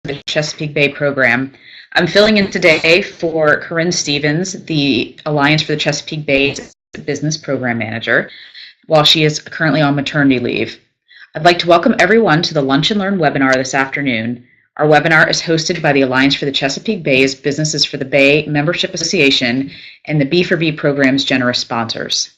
the Chesapeake Bay program. I'm filling in today for Corinne Stevens, the Alliance for the Chesapeake Bay Business Program Manager, while she is currently on maternity leave. I'd like to welcome everyone to the Lunch and Learn webinar this afternoon. Our webinar is hosted by the Alliance for the Chesapeake Bay's Businesses for the Bay Membership Association and the B4B program's generous sponsors.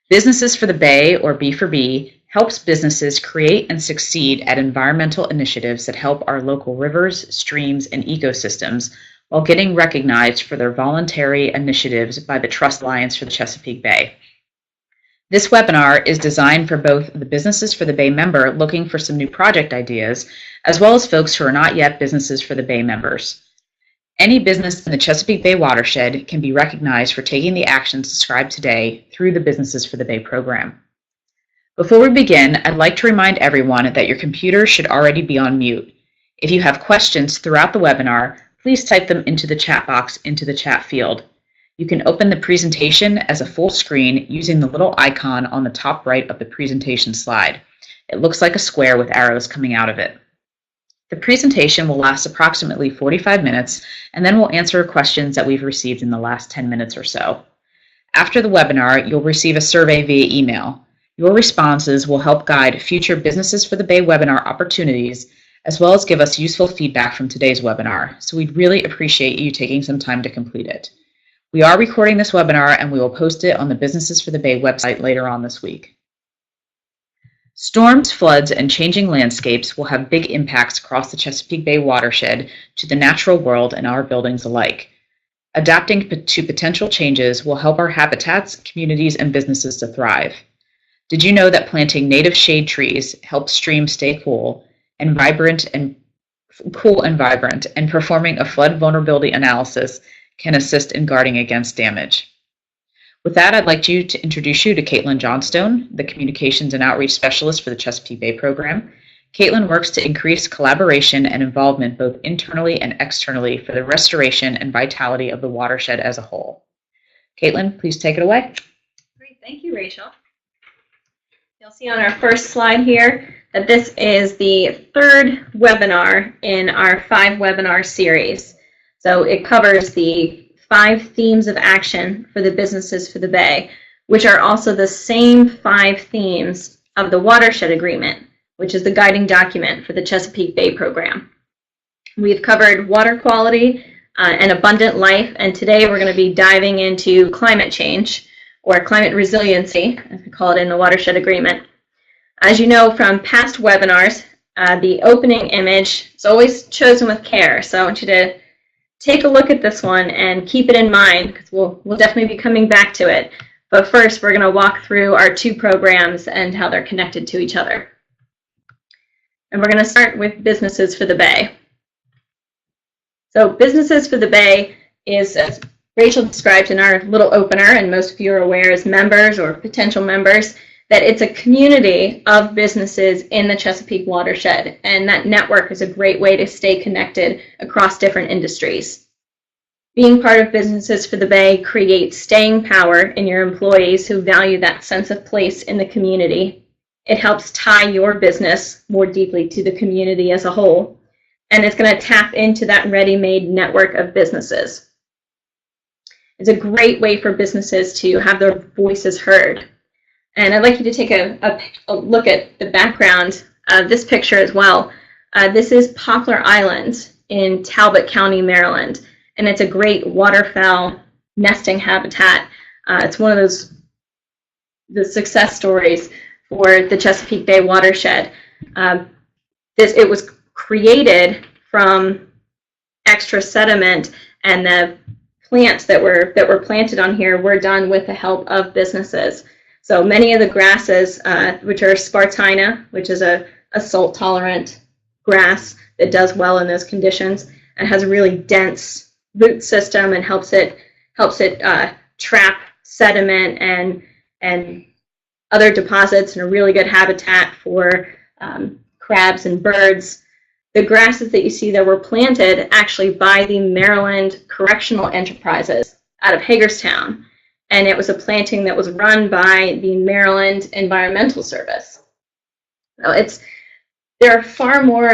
Businesses for the Bay, or B4B, helps businesses create and succeed at environmental initiatives that help our local rivers, streams, and ecosystems while getting recognized for their voluntary initiatives by the Trust Alliance for the Chesapeake Bay. This webinar is designed for both the Businesses for the Bay member looking for some new project ideas, as well as folks who are not yet Businesses for the Bay members. Any business in the Chesapeake Bay watershed can be recognized for taking the actions described today through the Businesses for the Bay program. Before we begin, I'd like to remind everyone that your computer should already be on mute. If you have questions throughout the webinar, please type them into the chat box into the chat field. You can open the presentation as a full screen using the little icon on the top right of the presentation slide. It looks like a square with arrows coming out of it. The presentation will last approximately 45 minutes, and then we'll answer questions that we've received in the last 10 minutes or so. After the webinar, you'll receive a survey via email. Your responses will help guide future Businesses for the Bay webinar opportunities, as well as give us useful feedback from today's webinar, so we'd really appreciate you taking some time to complete it. We are recording this webinar, and we will post it on the Businesses for the Bay website later on this week. Storms, floods, and changing landscapes will have big impacts across the Chesapeake Bay watershed to the natural world and our buildings alike. Adapting to potential changes will help our habitats, communities, and businesses to thrive. Did you know that planting native shade trees helps streams stay cool and vibrant, and performing a flood vulnerability analysis can assist in guarding against damage? With that, I'd like to introduce you to Caitlin Johnstone, the Communications and Outreach Specialist for the Chesapeake Bay program. Caitlin works to increase collaboration and involvement both internally and externally for the restoration and vitality of the watershed as a whole. Caitlin, please take it away. Great, thank you, Rachel. You'll see on our first slide here that this is the third webinar in our 5-webinar series. So it covers the 5 themes of action for the Businesses for the Bay, which are also the same 5 themes of the Watershed Agreement, which is the guiding document for the Chesapeake Bay program. We've covered water quality and abundant life, and today we're going to be diving into climate change, or climate resiliency, as we call it in the Watershed Agreement. As you know from past webinars, the opening image is always chosen with care, so I want you to take a look at this one and keep it in mind, because we'll definitely be coming back to it. But first, we're going to walk through our 2 programs and how they're connected to each other. And we're going to start with Businesses for the Bay. So Businesses for the Bay is, as Rachel described in our little opener, and most of you are aware as members or potential members, that it's a community of businesses in the Chesapeake watershed, and that network is a great way to stay connected across different industries. Being part of Businesses for the Bay creates staying power in your employees who value that sense of place in the community. It helps tie your business more deeply to the community as a whole, and it's going to tap into that ready-made network of businesses. It's a great way for businesses to have their voices heard. And I'd like you to take a look at the background of this picture as well. This is Poplar Island in Talbot County, Maryland, and it's a great waterfowl nesting habitat. It's one of the success stories for the Chesapeake Bay watershed. It was created from extra sediment, and the plants that were planted on here were done with the help of businesses. So many of the grasses, which are Spartina, which is a salt-tolerant grass that does well in those conditions and has a really dense root system and helps it trap sediment and other deposits, and a really good habitat for crabs and birds. The grasses that you see there were planted actually by the Maryland Correctional Enterprises out of Hagerstown. And it was a planting that was run by the Maryland Environmental Service. So there are far more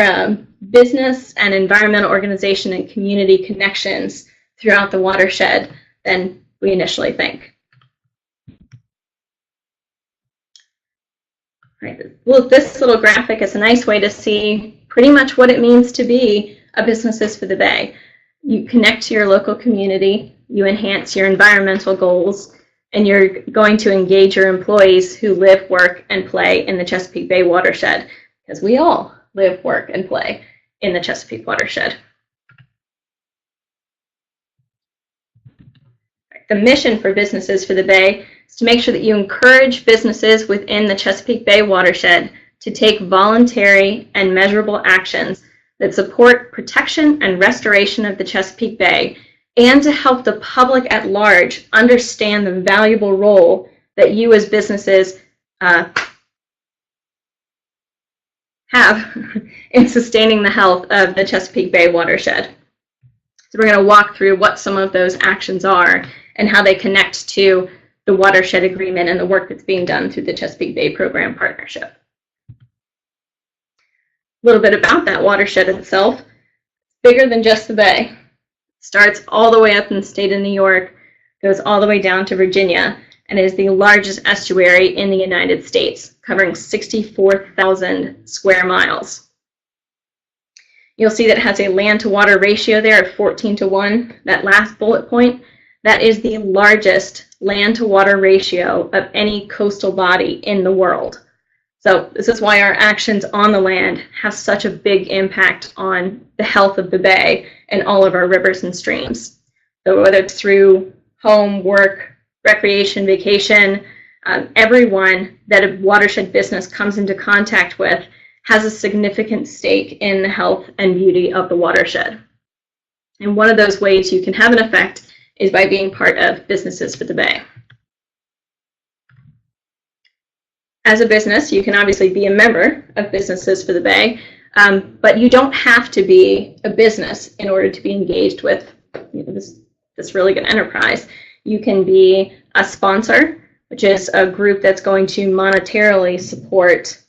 business and environmental organization and community connections throughout the watershed than we initially think. Right. Well, this little graphic is a nice way to see pretty much what it means to be a Businesses for the Bay. You connect to your local community, you enhance your environmental goals, and you're going to engage your employees who live, work, and play in the Chesapeake Bay watershed, because we all live, work, and play in the Chesapeake watershed. The mission for Businesses for the Bay is to make sure that you encourage businesses within the Chesapeake Bay watershed to take voluntary and measurable actions that support protection and restoration of the Chesapeake Bay, and to help the public at large understand the valuable role that you as businesses have in sustaining the health of the Chesapeake Bay watershed. So we're going to walk through what some of those actions are and how they connect to the watershed agreement and the work that's being done through the Chesapeake Bay Program Partnership. A little bit about that watershed itself. It's bigger than just the bay. It starts all the way up in the state of New York, goes all the way down to Virginia, and is the largest estuary in the United States, covering 64,000 square miles. You'll see that it has a land-to-water ratio there of 14:1. That last bullet point, that is the largest land-to-water ratio of any coastal body in the world. So this is why our actions on the land have such a big impact on the health of the bay and all of our rivers and streams. So whether it's through home, work, recreation, vacation, everyone that a watershed business comes into contact with has a significant stake in the health and beauty of the watershed. And one of those ways you can have an effect is by being part of Businesses for the Bay. As a business, you can obviously be a member of Businesses for the Bay, but you don't have to be a business in order to be engaged with this really good enterprise. You can be a sponsor, which is a group that's going to monetarily support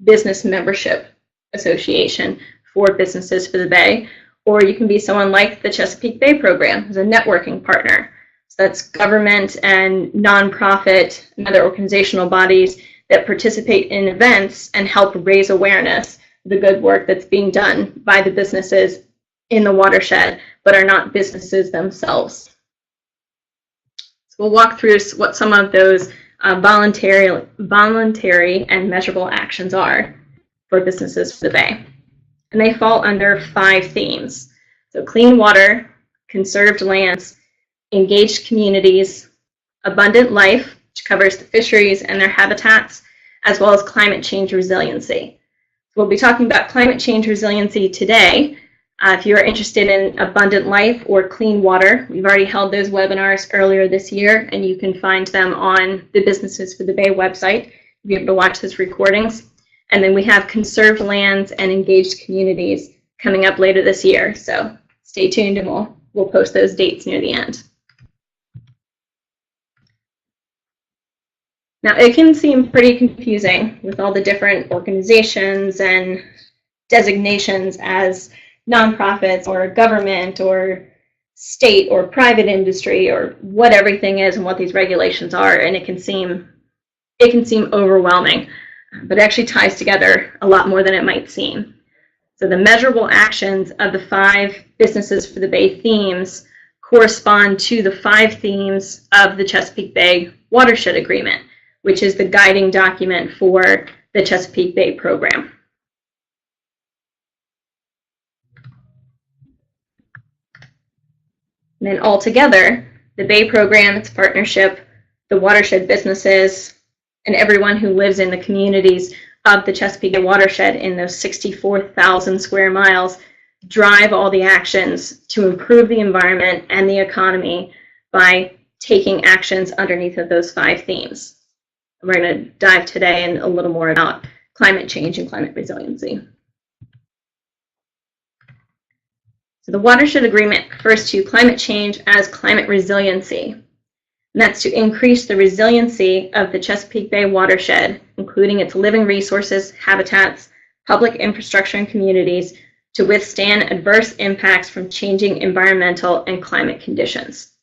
business membership association for Businesses for the Bay, or you can be someone like the Chesapeake Bay Program as a networking partner. So that's government and nonprofit and other organizational bodies that participate in events and help raise awareness of the good work that's being done by the businesses in the watershed, but are not businesses themselves. So we'll walk through what some of those voluntary and measurable actions are for Businesses for the Bay. And they fall under 5 themes. So clean water, conserved lands, engaged communities, abundant life, which covers the fisheries and their habitats, as well as climate change resiliency. We'll be talking about climate change resiliency today. If you are interested in abundant life or clean water, we've already held those webinars earlier this year, and you can find them on the Businesses for the Bay website. You'll be able to watch those recordings. And then we have conserved lands and engaged communities coming up later this year. So stay tuned, and we'll post those dates near the end. Now, it can seem pretty confusing with all the different organizations and designations as nonprofits or government or state or private industry or what everything is and what these regulations are, and it can seem overwhelming, but it actually ties together a lot more than it might seem. So the measurable actions of the 5 Businesses for the Bay themes correspond to the 5 themes of the Chesapeake Bay Watershed Agreement, which is the guiding document for the Chesapeake Bay Program. And then altogether, the Bay Program, its partnership, the watershed businesses, and everyone who lives in the communities of the Chesapeake Bay watershed in those 64,000 square miles drive all the actions to improve the environment and the economy by taking actions underneath of those 5 themes. We're going to dive today in a little more about climate change and climate resiliency. So the Watershed Agreement refers to climate change as climate resiliency. And that's to increase the resiliency of the Chesapeake Bay watershed, including its living resources, habitats, public infrastructure, and communities, to withstand adverse impacts from changing environmental and climate conditions.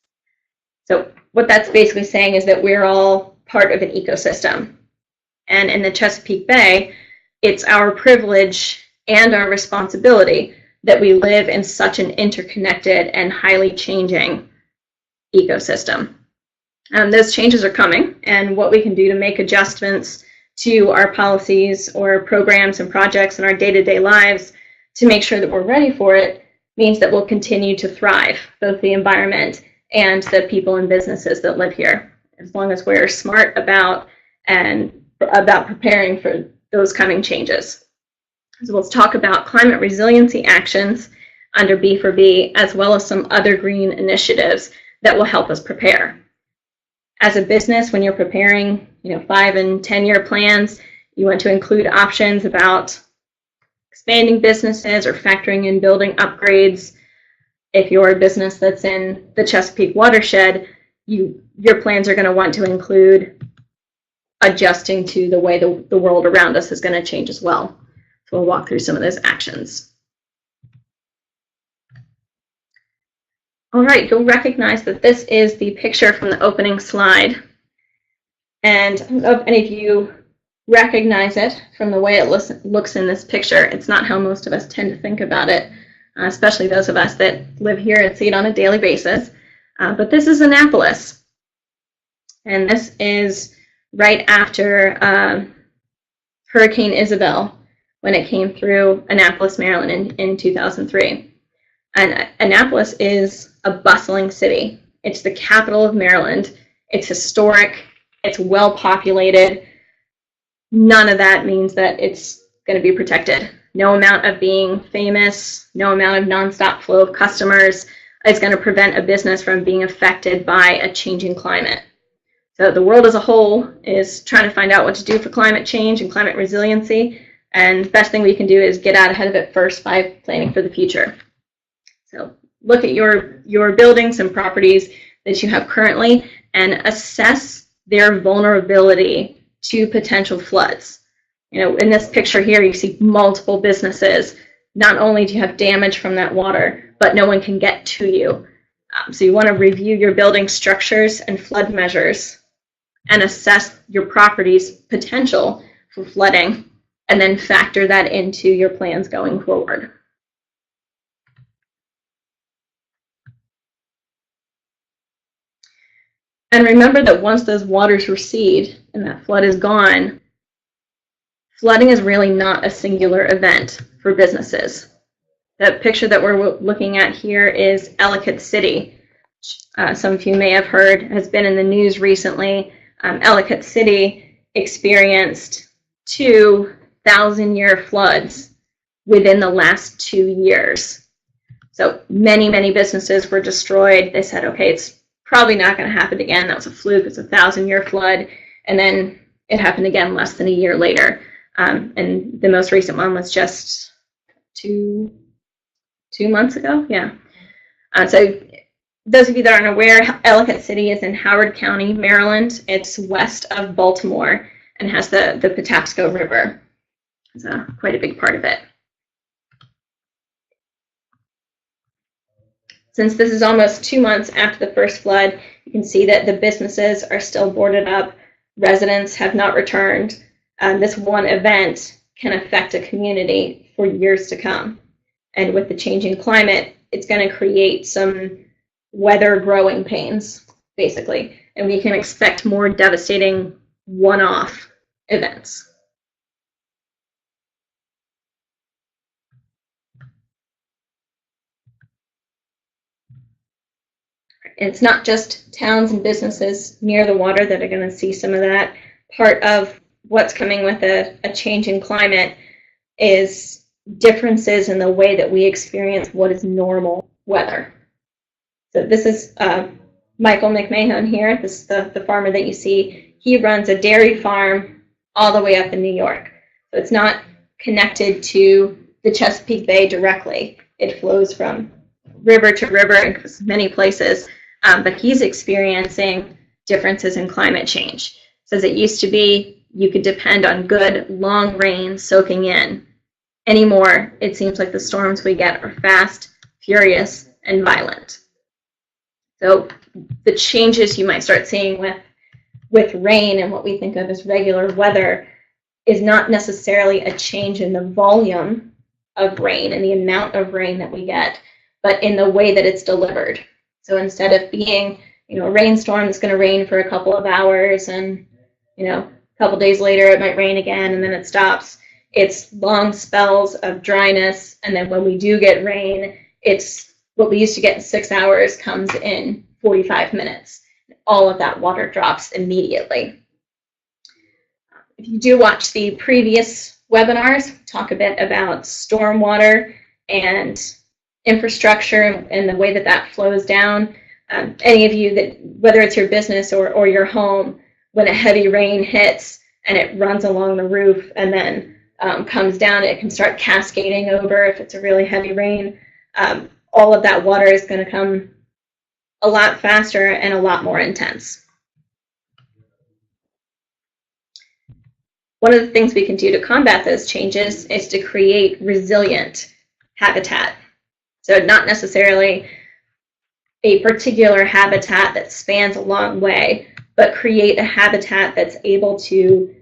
So what that's basically saying is that we're all part of an ecosystem. And in the Chesapeake Bay, it's our privilege and our responsibility that we live in such an interconnected and highly changing ecosystem. Those changes are coming, and what we can do to make adjustments to our policies or programs and projects in our day-to-day lives to make sure that we're ready for it means that we'll continue to thrive, both the environment and the people and businesses that live here, as long as we're smart about preparing for those coming changes. So let's talk about climate resiliency actions under B4B, as well as some other green initiatives that will help us prepare. As a business, when you're preparing 5 and 10-year plans, you want to include options about expanding businesses or factoring in building upgrades. If you're a business that's in the Chesapeake watershed, your plans are going to want to include adjusting to the way the world around us is going to change as well. So we'll walk through some of those actions. All right, you'll recognize that this is the picture from the opening slide. And I don't know if any of you recognize it from the way it looks in this picture. It's not how most of us tend to think about it, especially those of us that live here and see it on a daily basis. But this is Annapolis. And this is right after Hurricane Isabel, when it came through Annapolis, Maryland in 2003. And Annapolis is a bustling city. It's the capital of Maryland. It's historic. It's well populated. None of that means that it's going to be protected. No amount of being famous, no amount of nonstop flow of customers is going to prevent a business from being affected by a changing climate. So the world as a whole is trying to find out what to do for climate change and climate resiliency. And the best thing we can do is get out ahead of it first by planning for the future. So look at your buildings and properties that you have currently and assess their vulnerability to potential floods. In this picture here, you see multiple businesses. Not only do you have damage from that water, but no one can get to you. So you want to review your building structures and flood measures and assess your property's potential for flooding, and then factor that into your plans going forward. And remember that once those waters recede and that flood is gone, flooding is really not a singular event for businesses. The picture that we're looking at here is Ellicott City. Some of you may have heard has been in the news recently. Ellicott City experienced 2,000-year floods within the last 2 years. So many businesses were destroyed. They said, okay, it's probably not going to happen again. That was a fluke. It's a 1,000-year flood. And then it happened again less than a year later. And the most recent one was just two months ago. Yeah. So those of you that aren't aware, Ellicott City is in Howard County, Maryland. It's west of Baltimore and has the Patapsco River. It's quite a big part of it. Since this is almost 2 months after the first flood, you can see that the businesses are still boarded up. Residents have not returned. This one event can affect a community for years to come. And with the changing climate, it's going to create some weather growing pains, basically. And we can expect more devastating one-off events. And it's not just towns and businesses near the water that are going to see some of that. Part of what's coming with a changing climate is differences in the way that we experience what is normal weather. So this is Michael McMahon here. This is the farmer that you see. He runs a dairy farm all the way up in New York. So it's not connected to the Chesapeake Bay directly. It flows from river to river in many places. But he's experiencing differences in climate change. Says it used to be you could depend on good long rain soaking in. Anymore, it seems like the storms we get are fast, furious, and violent. So the changes you might start seeing with rain and what we think of as regular weather is not necessarily a change in the volume of rain and the amount of rain that we get, but in the way that it's delivered. So instead of being, a rainstorm that's going to rain for a couple of hours and, a couple days later it might rain again and then it stops, it's long spells of dryness, and then when we do get rain, it's what we used to get in 6 hours comes in 45 minutes. All of that water drops immediately. If you do watch the previous webinars, talk a bit about stormwater and infrastructure and the way that that flows down. Any of you that, whether it's your business or your home, when a heavy rain hits and it runs along the roof and then comes down, it can start cascading over if it's a really heavy rain. All of that water is going to come a lot faster and a lot more intense. One of the things we can do to combat those changes is to create resilient habitat. So not necessarily a particular habitat that spans a long way, but create a habitat that's able to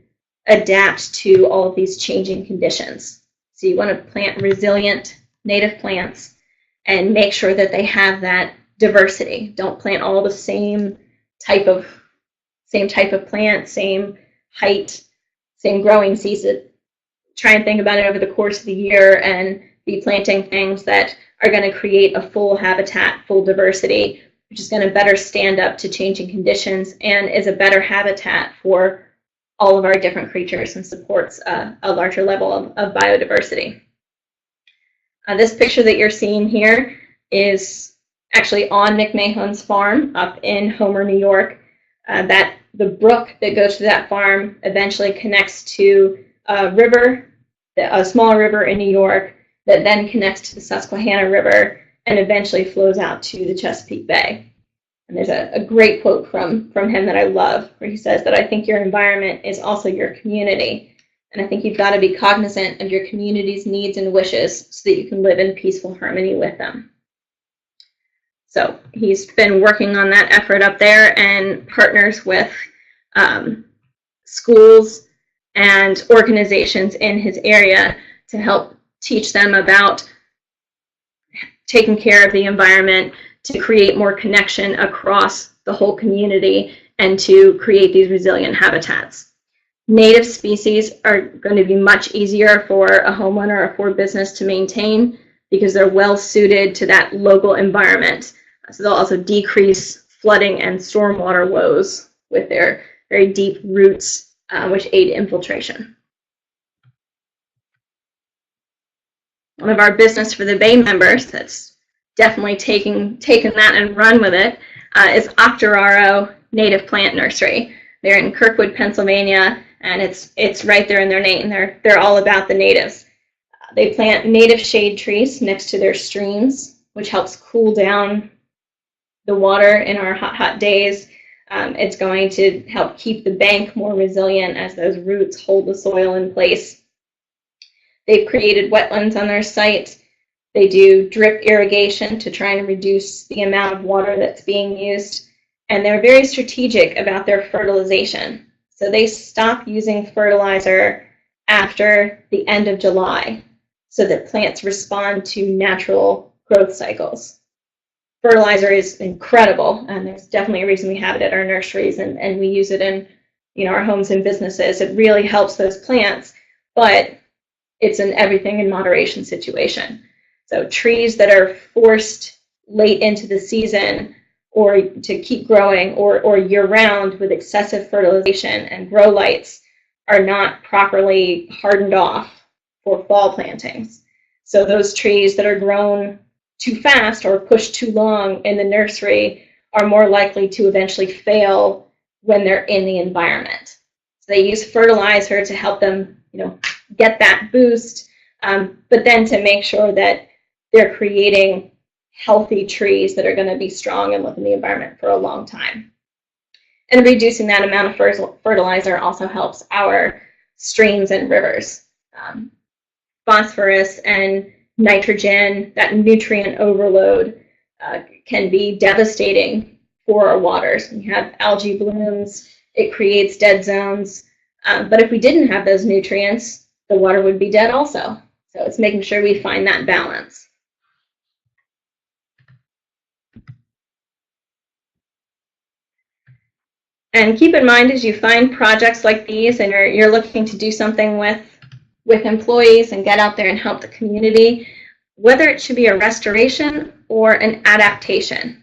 adapt to all of these changing conditions. So you want to plant resilient native plants and make sure that they have that diversity. Don't plant all the same type of plant, same height, same growing season. Try and think about it over the course of the year and be planting things that are going to create a full habitat, full diversity, which is going to better stand up to changing conditions and is a better habitat for all of our different creatures and supports a larger level of biodiversity. This picture that you're seeing here is actually on Nick Mahon's farm up in Homer, New York. That the brook that goes to that farm eventually connects to a river, a small river in New York, that then connects to the Susquehanna River and eventually flows out to the Chesapeake Bay. And there's a great quote from him that I love, where he says that I think your environment is also your community. And I think you've got to be cognizant of your community's needs and wishes so that you can live in peaceful harmony with them. So he's been working on that effort up there and partners with schools and organizations in his area to help teach them about taking care of the environment, to create more connection across the whole community, and to create these resilient habitats. Native species are going to be much easier for a homeowner or for a business to maintain because they're well suited to that local environment. So they'll also decrease flooding and stormwater woes with their very deep roots, which aid infiltration. One of our Business for the Bay members that's definitely taken that and run with it is Octoraro Native Plant Nursery. They're in Kirkwood, Pennsylvania, and it's right there in their name. They're all about the natives. They plant native shade trees next to their streams, which helps cool down the water in our hot days. It's going to help keep the bank more resilient as those roots hold the soil in place. They've created wetlands on their site. They do drip irrigation to try and reduce the amount of water that's being used. And they're very strategic about their fertilization. So they stop using fertilizer after the end of July so that plants respond to natural growth cycles. Fertilizer is incredible, and there's definitely a reason we have it at our nurseries and we use it in our homes and businesses. It really helps those plants, but it's an everything in moderation situation. So trees that are forced late into the season or to keep growing or year-round with excessive fertilization and grow lights are not properly hardened off for fall plantings. So those trees that are grown too fast or pushed too long in the nursery are more likely to eventually fail when they're in the environment. So they use fertilizer to help them, get that boost, but then to make sure that they're creating healthy trees that are going to be strong and live in the environment for a long time. And reducing that amount of fertilizer also helps our streams and rivers. phosphorus and nitrogen, that nutrient overload can be devastating for our waters. We have algae blooms, it creates dead zones, but if we didn't have those nutrients, the water would be dead also. So it's making sure we find that balance. And keep in mind, as you find projects like these and you're looking to do something with employees and get out there and help the community, whether it should be a restoration or an adaptation.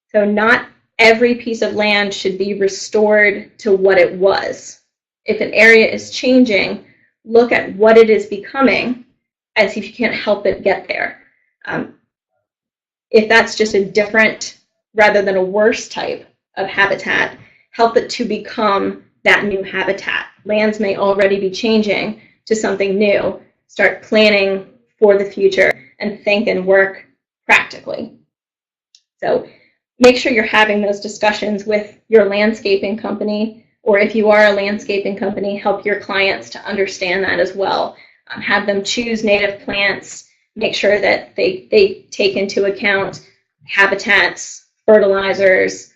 So not every piece of land should be restored to what it was. If an area is changing, look at what it is becoming and see if you can't help it get there. If that's just a different rather than a worse type of habitat, help it to become that new habitat. Lands may already be changing to something new. Start planning for the future and think and work practically. So make sure you're having those discussions with your landscaping company, or if you are a landscaping company, help your clients to understand that as well. Have them choose native plants, make sure that they take into account habitats, fertilizers,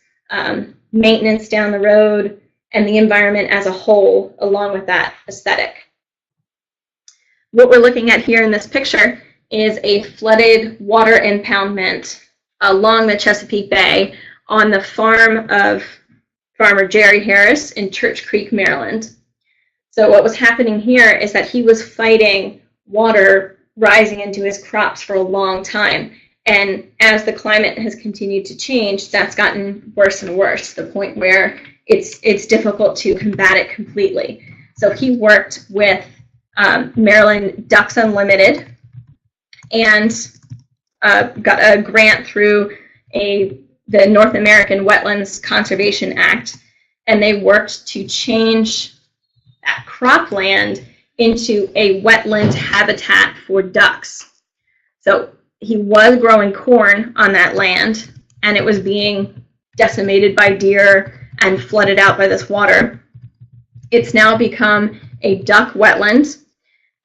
maintenance down the road, and the environment as a whole, along with that aesthetic. What we're looking at here in this picture is a flooded water impoundment along the Chesapeake Bay on the farm of farmer Jerry Harris in Church Creek, Maryland. So what was happening here is that he was fighting water rising into his crops for a long time. And as the climate has continued to change, that's gotten worse and worse, to the point where it's difficult to combat it completely. So he worked with Maryland Ducks Unlimited and got a grant through the North American Wetlands Conservation Act, and they worked to change that cropland into a wetland habitat for ducks. So he was growing corn on that land, and it was being decimated by deer and flooded out by this water. It's now become a duck wetland,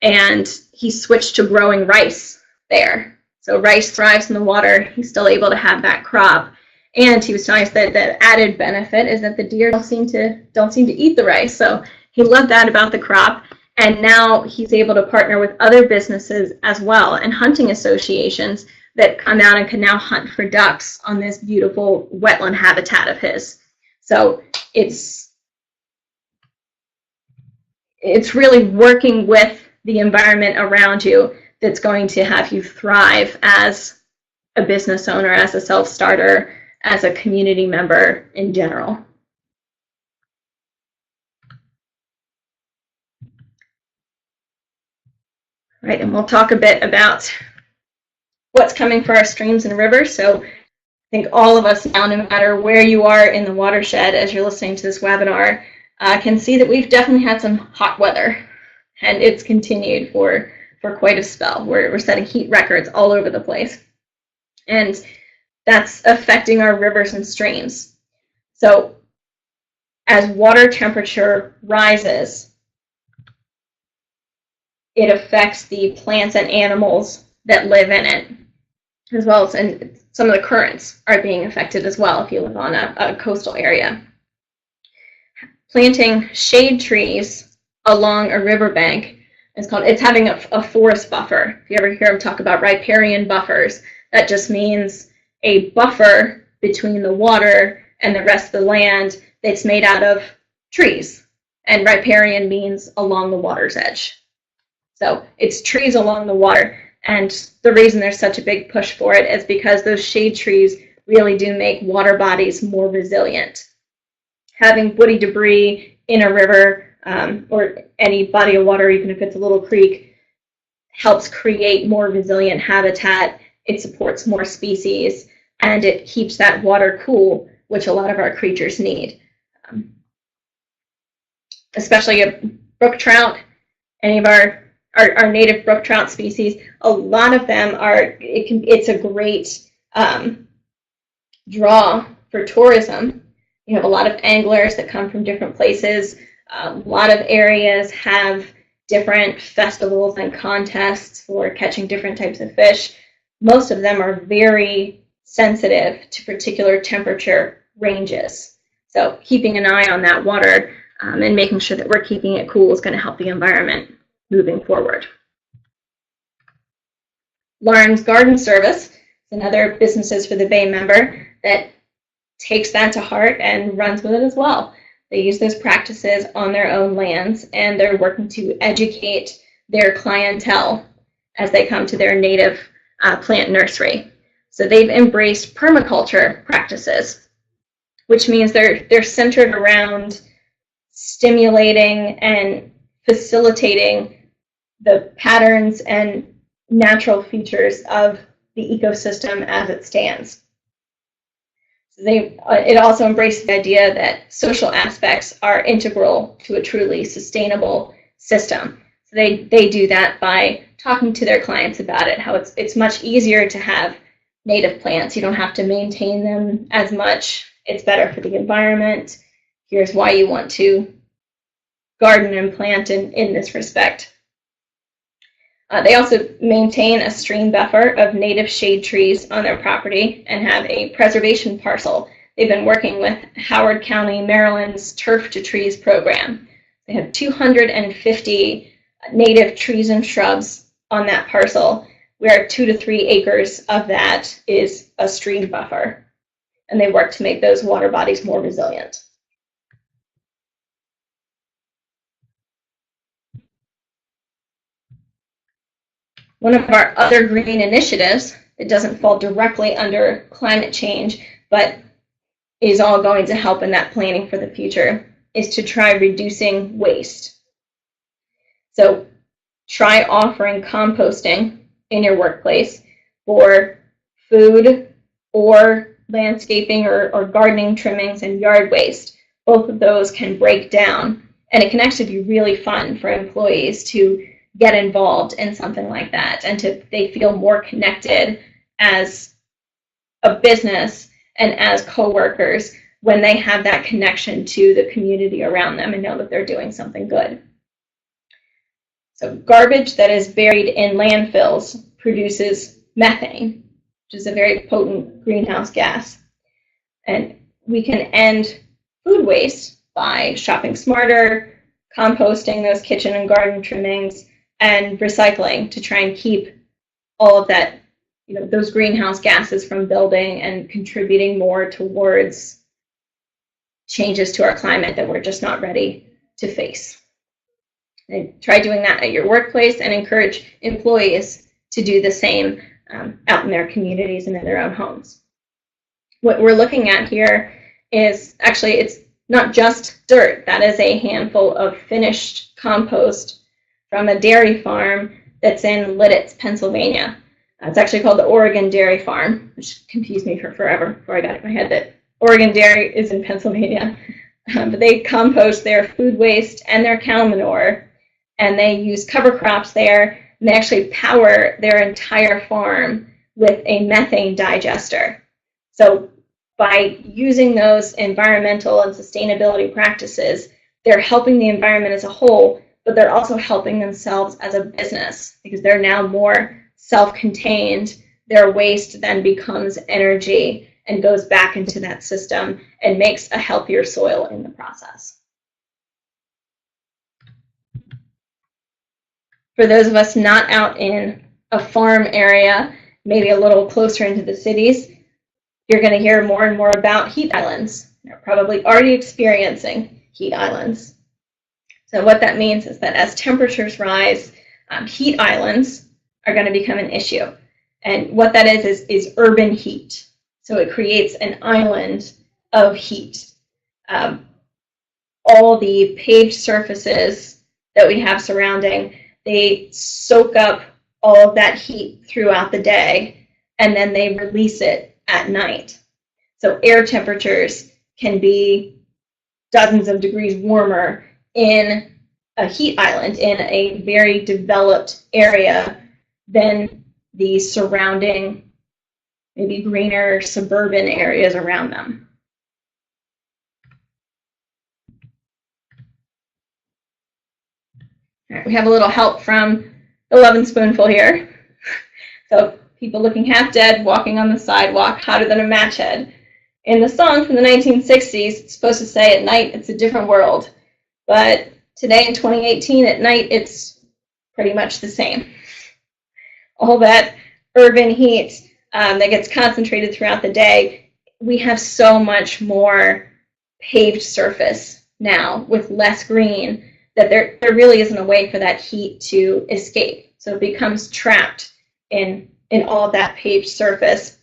and he switched to growing rice there. So rice thrives in the water. He's still able to have that crop. And he was telling us that the added benefit is that the deer don't seem to eat the rice. So he loved that about the crop. And now he's able to partner with other businesses as well, and hunting associations that come out and can now hunt for ducks on this beautiful wetland habitat of his. So it's really working with the environment around you that's going to have you thrive as a business owner, as a self-starter, as a community member in general. Right, and we'll talk a bit about what's coming for our streams and rivers. So I think all of us now, no matter where you are in the watershed as you're listening to this webinar, can see that we've definitely had some hot weather, and it's continued for quite a spell. We're setting heat records all over the place, and that's affecting our rivers and streams. So as water temperature rises, it affects the plants and animals that live in it, as well as, and some of the currents are being affected as well if you live on a coastal area. Planting shade trees along a riverbank it's having a forest buffer. If you ever hear them talk about riparian buffers, that just means a buffer between the water and the rest of the land that's made out of trees. And riparian means along the water's edge. So it's trees along the water. And the reason there's such a big push for it is because those shade trees really do make water bodies more resilient. Having woody debris in a river or any body of water, even if it's a little creek, helps create more resilient habitat. It supports more species, and it keeps that water cool, which a lot of our creatures need. Especially a brook trout, any of our native brook trout species, a lot of them it's a great draw for tourism. You have a lot of anglers that come from different places. A lot of areas have different festivals and contests for catching different types of fish. Most of them are very sensitive to particular temperature ranges. So keeping an eye on that water and making sure that we're keeping it cool is going to help the environment moving forward. Lauren's Garden Service is another Businesses for the Bay member that takes that to heart and runs with it as well. They use those practices on their own lands, and they're working to educate their clientele as they come to their native plant nursery. So they've embraced permaculture practices, which means they're centered around stimulating and facilitating the patterns and natural features of the ecosystem as it stands. So it also embraced the idea that social aspects are integral to a truly sustainable system. So they do that by talking to their clients about it, how it's much easier to have native plants. You don't have to maintain them as much. It's better for the environment. Here's why you want to garden and plant in this respect. They also maintain a stream buffer of native shade trees on their property and have a preservation parcel. They've been working with Howard County, Maryland's Turf to Trees program. They have 250 native trees and shrubs on that parcel, where 2 to 3 acres of that is a stream buffer. And they work to make those water bodies more resilient. One of our other green initiatives, it doesn't fall directly under climate change, but is all going to help in that planning for the future, is to try reducing waste. So try offering composting in your workplace for food or landscaping or gardening trimmings and yard waste. Both of those can break down, and it can actually be really fun for employees to get involved in something like that, and they feel more connected as a business and as co-workers when they have that connection to the community around them and know that they're doing something good. So garbage that is buried in landfills produces methane, which is a very potent greenhouse gas. And we can end food waste by shopping smarter, composting those kitchen and garden trimmings, and recycling to try and keep all of that, those greenhouse gases from building and contributing more towards changes to our climate that we're just not ready to face. And try doing that at your workplace and encourage employees to do the same out in their communities and in their own homes. What we're looking at here is actually, it's not just dirt. That is a handful of finished compost from a dairy farm that's in Lidditz, Pennsylvania. It's actually called the Oregon Dairy Farm, which confused me for forever before I got it in my head that Oregon Dairy is in Pennsylvania. But they compost their food waste and their cow manure, and they use cover crops there, and they actually power their entire farm with a methane digester. So by using those environmental and sustainability practices, they're helping the environment as a whole, but they're also helping themselves as a business because they're now more self-contained. Their waste then becomes energy and goes back into that system and makes a healthier soil in the process. For those of us not out in a farm area, maybe a little closer into the cities, you're going to hear more and more about heat islands. You're probably already experiencing heat islands. So what that means is that as temperatures rise, heat islands are going to become an issue. And what that is urban heat. So it creates an island of heat. All the paved surfaces that we have surrounding, they soak up all of that heat throughout the day, and then they release it at night. So air temperatures can be dozens of degrees warmer in a heat island in a very developed area than the surrounding, maybe greener suburban areas around them. We have a little help from the Lovin' Spoonful here. So people looking half dead, walking on the sidewalk, hotter than a match head. In the song from the 1960s, it's supposed to say at night it's a different world. But today in 2018, at night, it's pretty much the same. All that urban heat that gets concentrated throughout the day, we have so much more paved surface now with less green that there really isn't a way for that heat to escape. So it becomes trapped in all of that paved surface,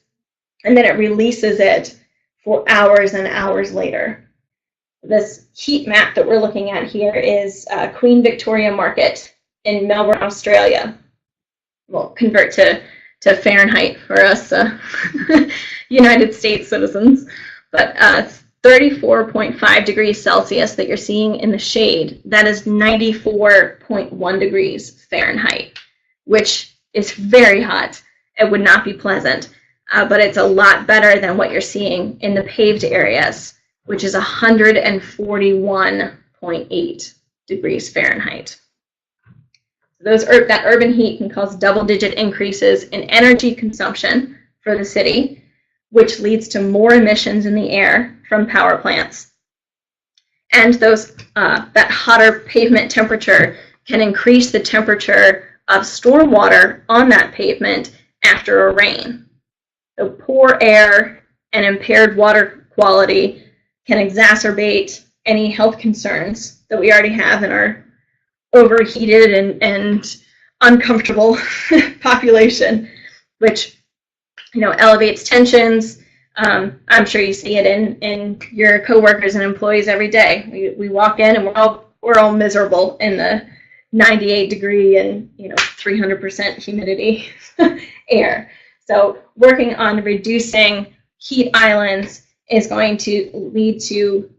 and then it releases it for hours and hours later. This heat map that we're looking at here is Queen Victoria Market in Melbourne, Australia. We'll convert to Fahrenheit for us United States citizens. But 34.5 degrees Celsius that you're seeing in the shade, that is 94.1 degrees Fahrenheit, which is very hot. It would not be pleasant, but it's a lot better than what you're seeing in the paved areas, which is 141.8 degrees Fahrenheit. That urban heat can cause double-digit increases in energy consumption for the city, which leads to more emissions in the air from power plants. And that hotter pavement temperature can increase the temperature of stormwater on that pavement after a rain. So poor air and impaired water quality can exacerbate any health concerns that we already have in our overheated and uncomfortable population, which elevates tensions. I'm sure you see it in your coworkers and employees every day. We walk in and we're all miserable in the 98 degree and 300% humidity air. So working on reducing heat islands is going to lead to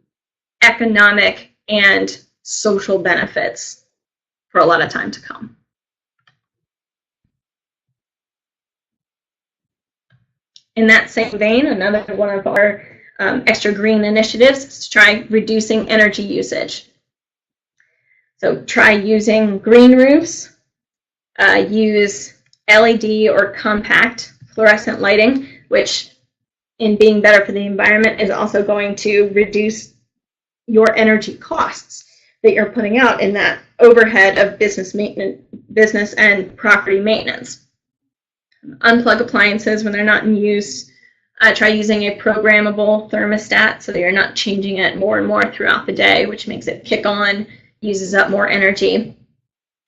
economic and social benefits for a lot of time to come. In that same vein, another one of our extra green initiatives is to try reducing energy usage. So try using green roofs, use LED or compact fluorescent lighting, which in being better for the environment is also going to reduce your energy costs that you're putting out in that overhead of business and property maintenance. Unplug appliances when they're not in use. Try using a programmable thermostat so that you're not changing it more and more throughout the day, which makes it kick on, uses up more energy.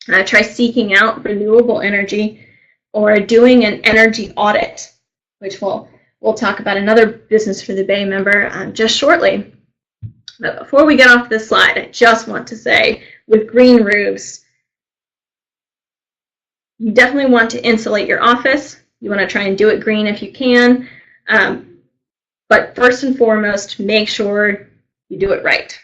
Try seeking out renewable energy or doing an energy audit, which we'll talk about another Business for the Bay member just shortly. But before we get off this slide, I just want to say with green roofs, you definitely want to insulate your office. You want to try and do it green if you can. But first and foremost, make sure you do it right.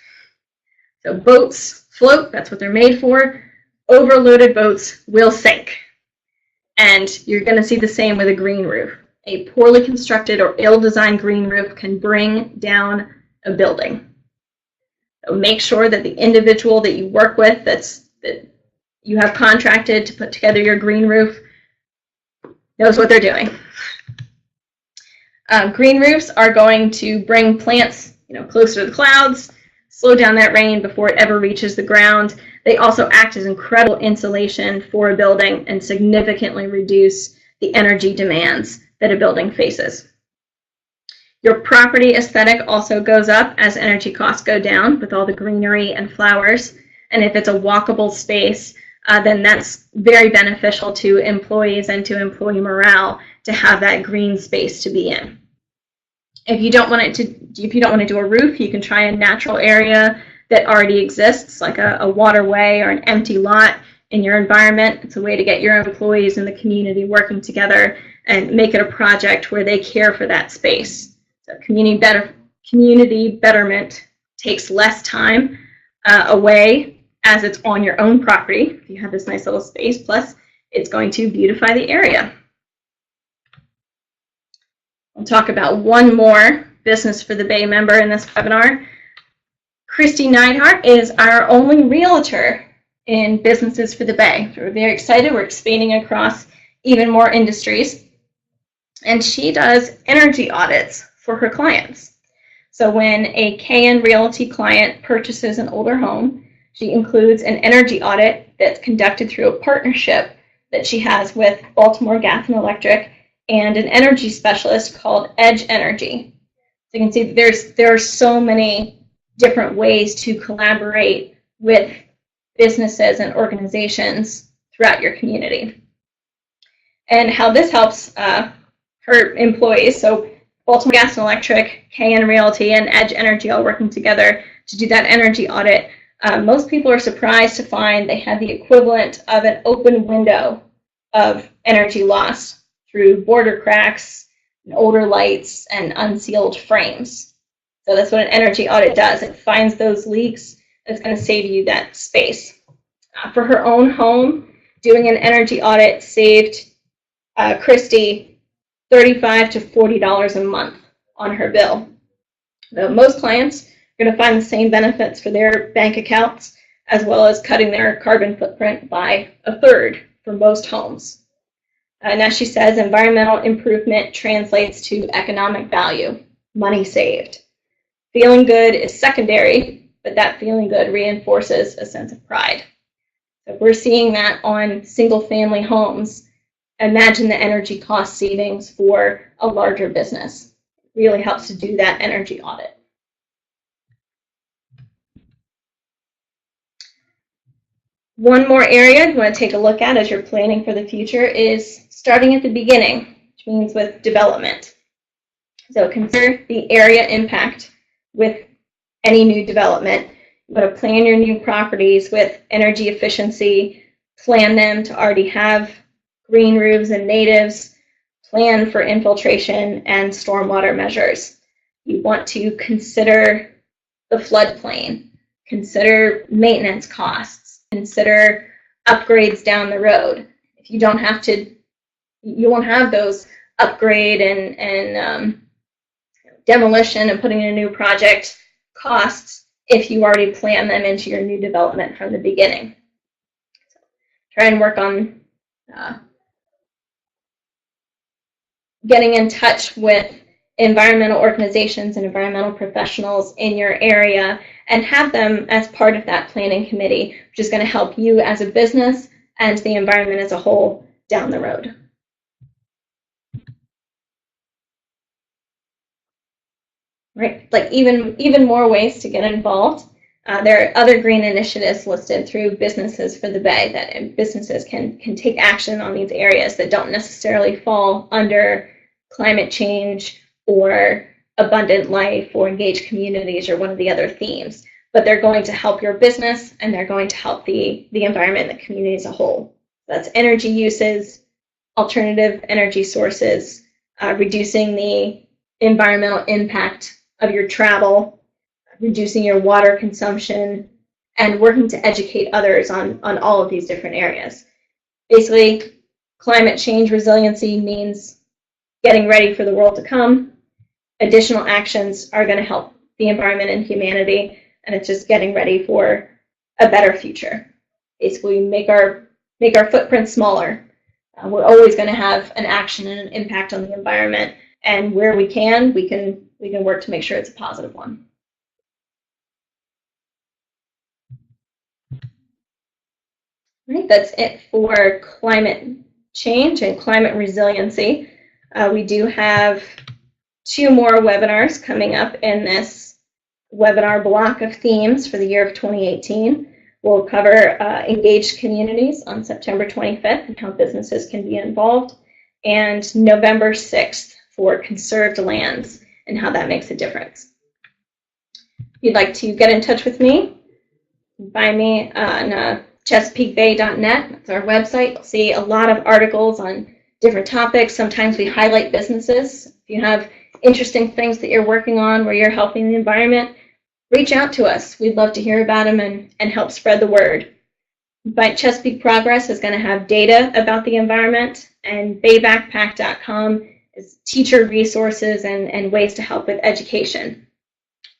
So boats float, that's what they're made for. Overloaded boats will sink. And you're going to see the same with a green roof. A poorly constructed or ill-designed green roof can bring down a building. So make sure that the individual that you work with, that you have contracted to put together your green roof, knows what they're doing. Green roofs are going to bring plants closer to the clouds, slow down that rain before it ever reaches the ground. They also act as incredible insulation for a building and significantly reduce the energy demands that a building faces. Your property aesthetic also goes up as energy costs go down with all the greenery and flowers. And if it's a walkable space, then that's very beneficial to employees and to employee morale to have that green space to be in. If you don't want to do a roof, you can try a natural area that already exists, like a waterway or an empty lot in your environment. It's a way to get your employees and the community working together and make it a project where they care for that space. So community betterment takes less time away as it's on your own property. If you have this nice little space, plus it's going to beautify the area. We'll talk about one more Business for the Bay member in this webinar. Christy Neidhart is our only realtor in businesses for the Bay. We're very excited. We're expanding across even more industries. And she does energy audits for her clients. So when a KN Realty client purchases an older home, she includes an energy audit that's conducted through a partnership that she has with Baltimore Gas and Electric and an energy specialist called Edge Energy. So you can see there are so many different ways to collaborate with businesses and organizations throughout your community. And how this helps her employees, so Baltimore Gas and Electric, KN Realty, and Edge Energy all working together to do that energy audit. Most people are surprised to find they have the equivalent of an open window of energy loss through border cracks, and older lights, and unsealed frames. So that's what an energy audit does. It finds those leaks. It's going to save you that space. For her own home, doing an energy audit saved Christy $35 to $40 a month on her bill. Now, most clients are going to find the same benefits for their bank accounts, as well as cutting their carbon footprint by a third for most homes. And as she says, environmental improvement translates to economic value, money saved. Feeling good is secondary, but that feeling good reinforces a sense of pride. So if we're seeing that on single-family homes, imagine the energy cost savings for a larger business. It really helps to do that energy audit. One more area you want to take a look at as you're planning for the future is starting at the beginning, which means with development. So consider the area impact with any new development. You want to plan your new properties with energy efficiency, plan them to already have green roofs and natives, plan for infiltration and stormwater measures. You want to consider the floodplain, consider maintenance costs, consider upgrades down the road. If you don't have to, you won't have those upgrade and demolition and putting in a new project costs if you already plan them into your new development from the beginning. So try and work on getting in touch with environmental organizations and environmental professionals in your area and have them as part of that planning committee, which is going to help you as a business and the environment as a whole down the road. Right, like even more ways to get involved. There are other green initiatives listed through Businesses for the Bay that businesses can take action on these areas that don't necessarily fall under climate change or abundant life or engaged communities or one of the other themes, but they're going to help your business and they're going to help the environment and the community as a whole. That's energy uses, alternative energy sources, reducing the environmental impact of your travel, reducing your water consumption, and working to educate others on all of these different areas. Basically, climate change resiliency means getting ready for the world to come. Additional actions are going to help the environment and humanity, and it's just getting ready for a better future. Basically, make our footprint smaller. We're always going to have an action and an impact on the environment, and where we can work to make sure it's a positive one. Right, that's it for climate change and climate resiliency. We do have 2 more webinars coming up in this webinar block of themes for the year of 2018. We'll cover engaged communities on September 25th and how businesses can be involved, and November 6th for conserved lands and how that makes a difference. If you'd like to get in touch with me, find me on ChesapeakeBay.net. That's our website. You'll see a lot of articles on different topics. Sometimes we highlight businesses. If you have interesting things that you're working on where you're helping the environment, reach out to us. We'd love to hear about them and help spread the word. But Chesapeake Progress is going to have data about the environment, and baybackpack.com is teacher resources and ways to help with education.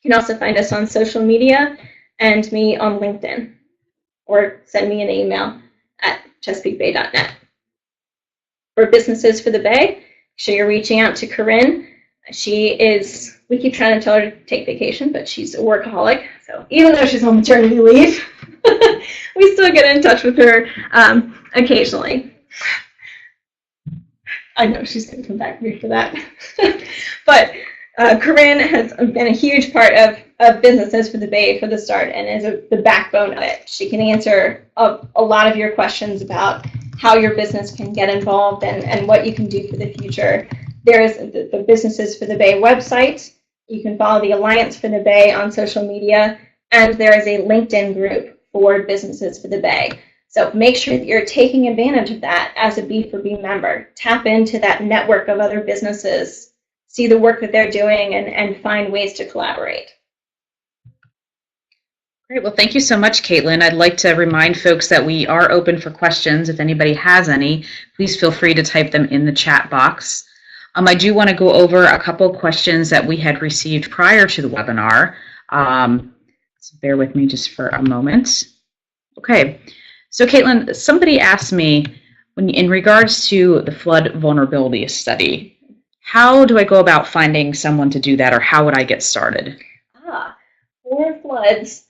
You can also find us on social media and me on LinkedIn. or send me an email at chesapeakebay.net. For Businesses for the Bay, make sure you're reaching out to Corinne. We keep trying to tell her to take vacation, but she's a workaholic. So even though she's on maternity leave, we still get in touch with her occasionally. I know she's going to come back to me for that. But Corinne has been a huge part of Businesses for the Bay for the start and is the backbone of it. She can answer a lot of your questions about how your business can get involved and what you can do for the future. There is the Businesses for the Bay website. You can follow the Alliance for the Bay on social media, and there is a LinkedIn group for Businesses for the Bay. So make sure that you're taking advantage of that as a B4B member. Tap into that network of other businesses, see the work that they're doing, and find ways to collaborate. Great. Well, thank you so much, Caitlin. I'd like to remind folks that we are open for questions. If anybody has any, please feel free to type them in the chat box. I do want to go over a couple questions that we had received prior to the webinar. So bear with me just for a moment. Okay. So Caitlin, somebody asked me, in regards to the flood vulnerability study, how do I go about finding someone to do that, or how would I get started? For floods,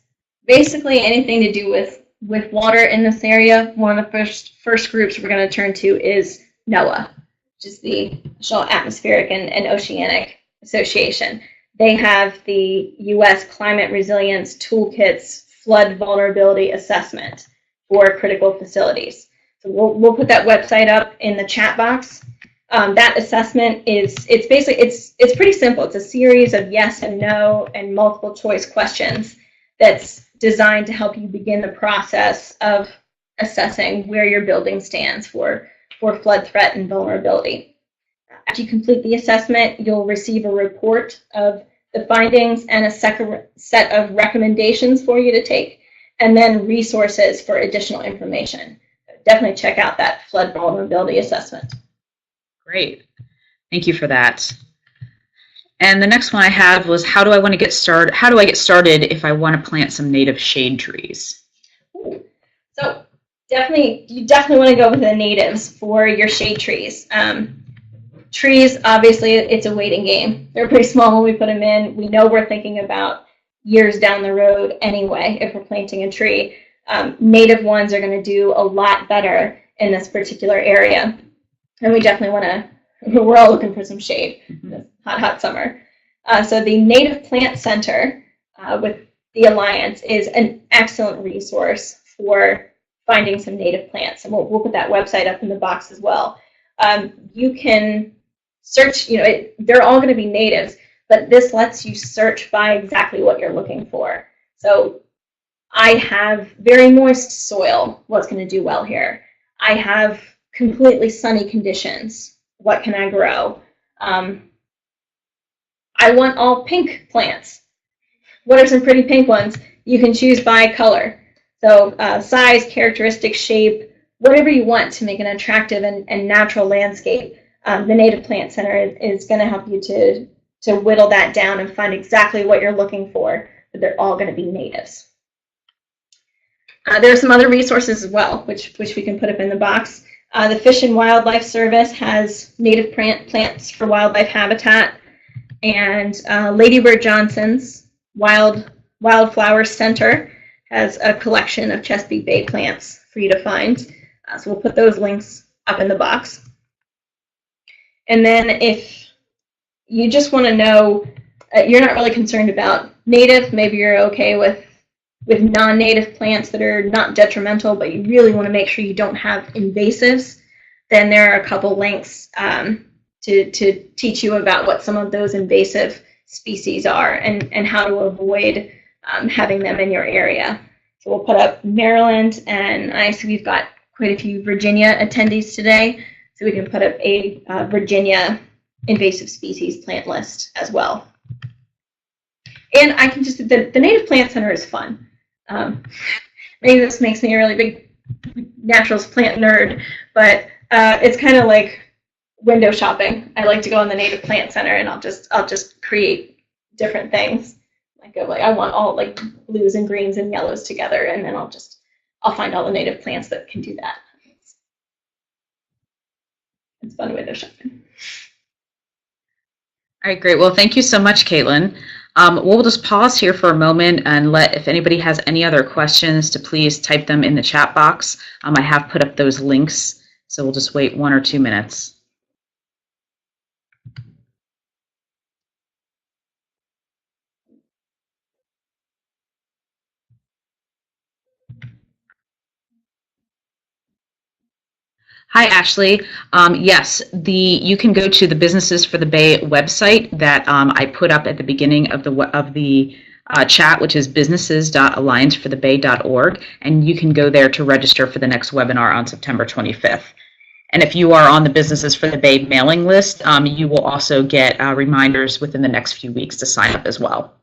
basically anything to do with water in this area, one of the first groups we're going to turn to is NOAA, which is the National Atmospheric and Oceanic Association. They have the U.S. Climate Resilience Toolkit's Flood Vulnerability Assessment for critical facilities. So we'll put that website up in the chat box. That assessment it's pretty simple. It's a series of yes and no and multiple choice questions that's designed to help you begin the process of assessing where your building stands for flood threat and vulnerability. After you complete the assessment, you'll receive a report of the findings and a set of recommendations for you to take, and then resources for additional information. Definitely check out that flood vulnerability assessment. Great. Thank you for that. And the next one I had was, how do I get started if I want to plant some native shade trees? So you definitely want to go with the natives for your shade trees. Trees, obviously, it's a waiting game. They're pretty small when we put them in. We know we're thinking about years down the road anyway if we're planting a tree. Native ones are going to do a lot better in this particular area. And we definitely want to, we're all looking for some shade this hot summer. So the Native Plant Center with the Alliance is an excellent resource for finding some native plants. And we'll put that website up in the box as well. You can search, they're all going to be natives, but this lets you search by exactly what you're looking for. So I have very moist soil. What's going to do well here? I have completely sunny conditions. What can I grow? I want all pink plants. What are some pretty pink ones? You can choose by color. So size, characteristic, shape, whatever you want to make an attractive and natural landscape. The Native Plant Center is going to help you to whittle that down and find exactly what you're looking for, but they're all going to be natives. There are some other resources as well, which we can put up in the box. The Fish and Wildlife Service has native plants for wildlife habitat, and Lady Bird Johnson's Wildflower Center has a collection of Chesapeake Bay plants for you to find. So we'll put those links up in the box. And then if you just want to know, you're not really concerned about native, maybe you're okay with non-native plants that are not detrimental, but you really want to make sure you don't have invasives, then there are a couple links to teach you about what some of those invasive species are and how to avoid having them in your area. So we'll put up Maryland, and I see we've got quite a few Virginia attendees today, so we can put up a Virginia invasive species plant list as well. And I can just, the Native Plant Center is fun. Maybe this makes me a really big naturals plant nerd, but it's kind of like window shopping. I like to go in the Native Plant Center and I'll just create different things. I want all like blues and greens and yellows together, and then I'll I'll find all the native plants that can do that. It's fun window shopping. All right, great. Well, thank you so much, Caitlin. We'll just pause here for a moment and if anybody has any other questions, to please type them in the chat box. I have put up those links, so we'll just wait 1 or 2 minutes. Hi, Ashley. Yes, you can go to the Businesses for the Bay website that I put up at the beginning of the chat, which is businesses.allianceforthebay.org, and you can go there to register for the next webinar on September 25th. And if you are on the Businesses for the Bay mailing list, you will also get reminders within the next few weeks to sign up as well.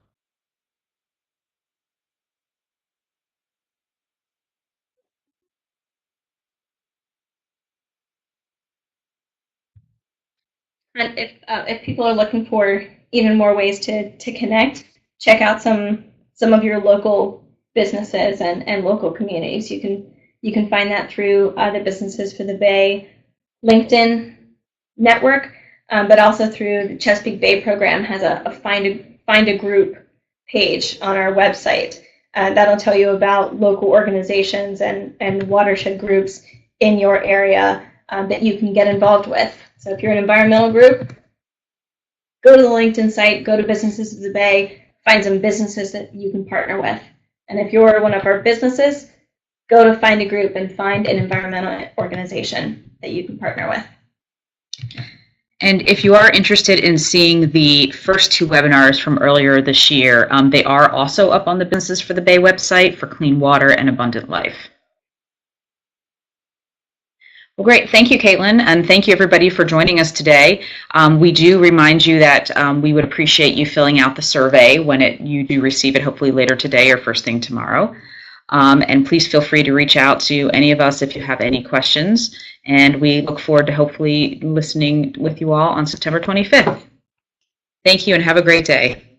And if people are looking for even more ways to connect, check out some of your local businesses and local communities. You can find that through the Businesses for the Bay LinkedIn network, but also through the Chesapeake Bay program has a find a group page on our website. That'll tell you about local organizations and watershed groups in your area that you can get involved with. So if you're an environmental group, go to the LinkedIn site, go to Businesses of the Bay, find some businesses that you can partner with. And if you're one of our businesses, go to find a group and find an environmental organization that you can partner with. And if you are interested in seeing the first 2 webinars from earlier this year, they are also up on the Businesses for the Bay website for clean water and abundant life. Well, great. Thank you, Caitlin, and thank you, everybody, for joining us today. We do remind you that we would appreciate you filling out the survey when you do receive it, hopefully later today or first thing tomorrow. And please feel free to reach out to any of us if you have any questions. And we look forward to hopefully listening with you all on September 25th. Thank you and have a great day.